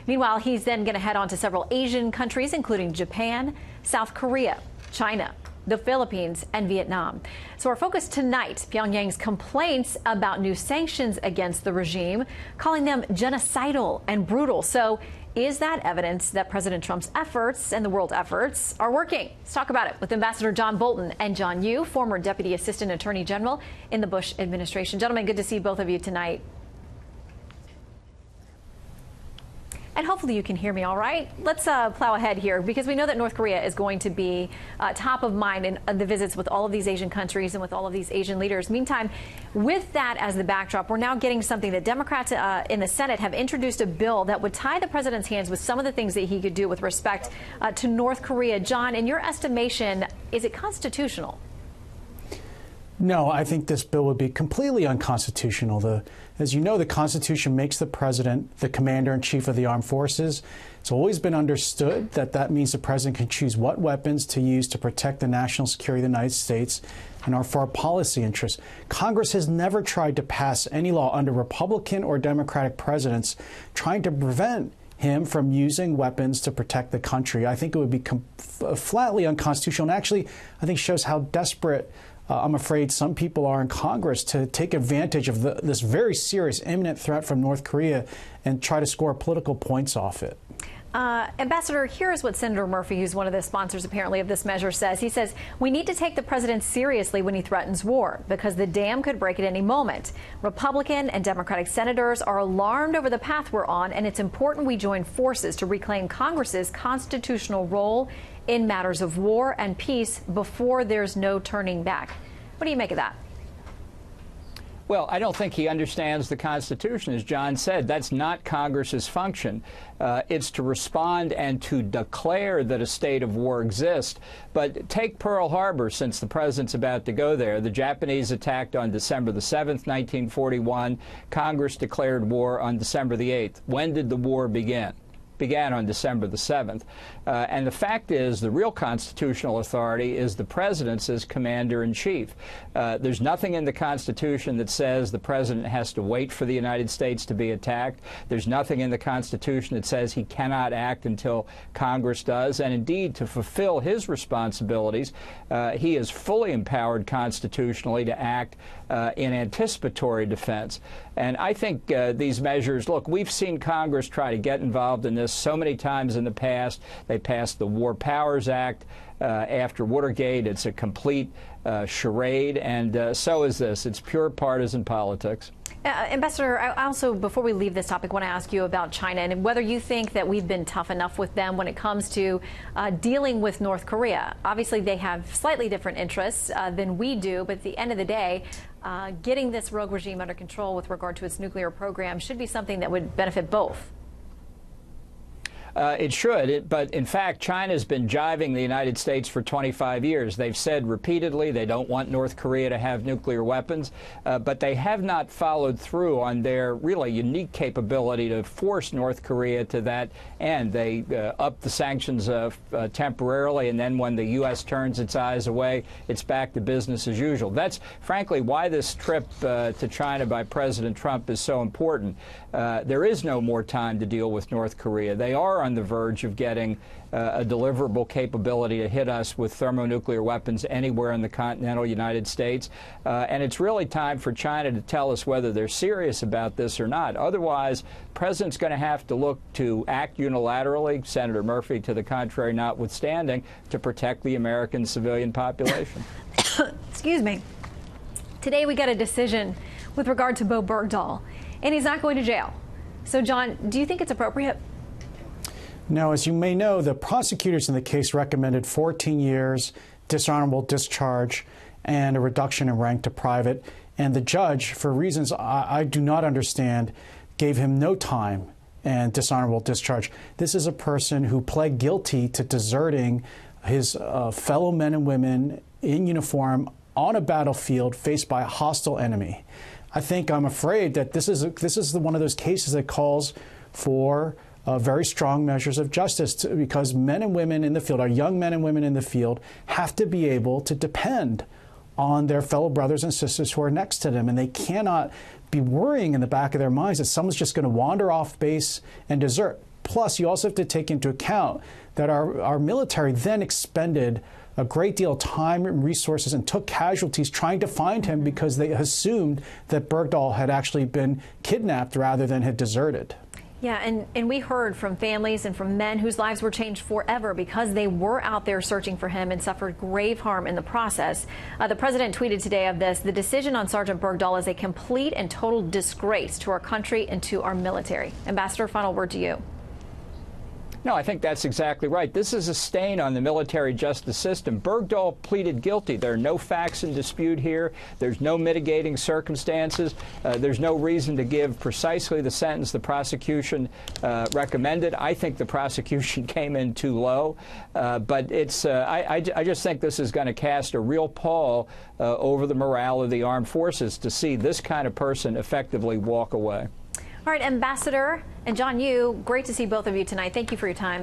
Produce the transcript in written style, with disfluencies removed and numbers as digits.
Meanwhile, he's then going to head on to several Asian countries, including Japan, South Korea, China, the Philippines, and Vietnam. So our focus tonight, Pyongyang's complaints about new sanctions against the regime, calling them genocidal and brutal. So is that evidence that President Trump's efforts and the world's efforts are working? Let's talk about it with Ambassador John Bolton and John Yoo, former Deputy Assistant Attorney General in the Bush administration. Gentlemen, good to see both of you tonight. And hopefully you can hear me all right. Let's plow ahead here, because we know that North Korea is going to be top of mind in the visits with all of these Asian countries and with all of these Asian leaders. Meantime, with that as the backdrop, we're now getting something that Democrats in the Senate have introduced a bill that would tie the president's hands with some of the things that he could do with respect to North Korea. John, in your estimation, is it constitutional? No, I think this bill would be completely unconstitutional. As you know, the Constitution makes the president the commander-in-chief of the armed forces. It's always been understood that that means the president can choose what weapons to use to protect the national security of the United States and our foreign policy interests. Congress has never tried to pass any law under Republican or Democratic presidents trying to prevent him from using weapons to protect the country. I think it would be flatly unconstitutional, and actually, I think shows how desperate I'm afraid some people are in Congress to take advantage of this very serious imminent threat from North Korea and try to score political points off it. Ambassador, here's what Senator Murphy, who's one of the sponsors apparently of this measure, says. He says, we need to take the president seriously when he threatens war, because the dam could break at any moment. Republican and Democratic senators are alarmed over the path we're on, and it's important we join forces to reclaim Congress's constitutional role in matters of war and peace before there's no turning back. What do you make of that? Well, I don't think he understands the Constitution. As John said, that's not Congress's function. It's to respond and to declare that a state of war exists. But take Pearl Harbor, since the president's about to go there. The Japanese attacked on December the 7th, 1941. Congress declared war on December the 8th. When did the war begin? Began on December the 7th. And the fact is, the real constitutional authority is the president's as commander-in-chief. There's nothing in the Constitution that says the president has to wait for the United States to be attacked. There's nothing in the Constitution that says he cannot act until Congress does. And indeed, to fulfill his responsibilities, he is fully empowered constitutionally to act in anticipatory defense. And I think these measures, look, we've seen Congress try to get involved in this so many times in the past. They passed the War Powers Act after Watergate. It's a complete charade, and so is this. It's pure partisan politics. Ambassador, I also, before we leave this topic, want to ask you about China and whether you think that we've been tough enough with them when it comes to dealing with North Korea. Obviously, they have slightly different interests than we do, but at the end of the day, getting this rogue regime under control with regard to its nuclear program should be something that would benefit both. It should, but in fact, China's been jiving the United States for 25 years. They've said repeatedly they don't want North Korea to have nuclear weapons, but they have not followed through on their really unique capability to force North Korea to that end. They upped the sanctions temporarily, and then when the U.S. turns its eyes away, it's back to business as usual. That's frankly why this trip to China by President Trump is so important. There is no more time to deal with North Korea. They are on the verge of getting a deliverable capability to hit us with thermonuclear weapons anywhere in the continental United States. And it's really time for China to tell us whether they're serious about this or not. Otherwise, the president's going to have to look to act unilaterally, Senator Murphy to the contrary notwithstanding, to protect the American civilian population. Excuse me. Today we got a decision with regard to Bo Bergdahl, and he's not going to jail. So, John, do you think it's appropriate? No, as you may know, the prosecutors in the case recommended 14 years, dishonorable discharge, and a reduction in rank to private. And the judge, for reasons I do not understand, gave him no time and dishonorable discharge. This is a person who pled guilty to deserting his fellow men and women in uniform on a battlefield faced by a hostile enemy. I'm afraid that this is one of those cases that calls for very strong measures of justice, because men and women in the field, our young men and women in the field, have to be able to depend on their fellow brothers and sisters who are next to them, and they cannot be worrying in the back of their minds that someone's just going to wander off base and desert. Plus, you also have to take into account that our military then expended a great deal of time and resources and took casualties trying to find him because they assumed that Bergdahl had actually been kidnapped rather than had deserted. Yeah, and we heard from families and from men whose lives were changed forever because they were out there searching for him and suffered grave harm in the process. The president tweeted today of this: the decision on Sergeant Bergdahl is a complete and total disgrace to our country and to our military. Ambassador, final word to you. No, I think that's exactly right. This is a stain on the military justice system. Bergdahl pleaded guilty. There are no facts in dispute here. There's no mitigating circumstances. There's no reason to give precisely the sentence the prosecution recommended. I think the prosecution came in too low. But it's I just think this is going to cast a real pall over the morale of the armed forces to see this kind of person effectively walk away. All right, Ambassador and John Yoo, great to see both of you tonight. Thank you for your time.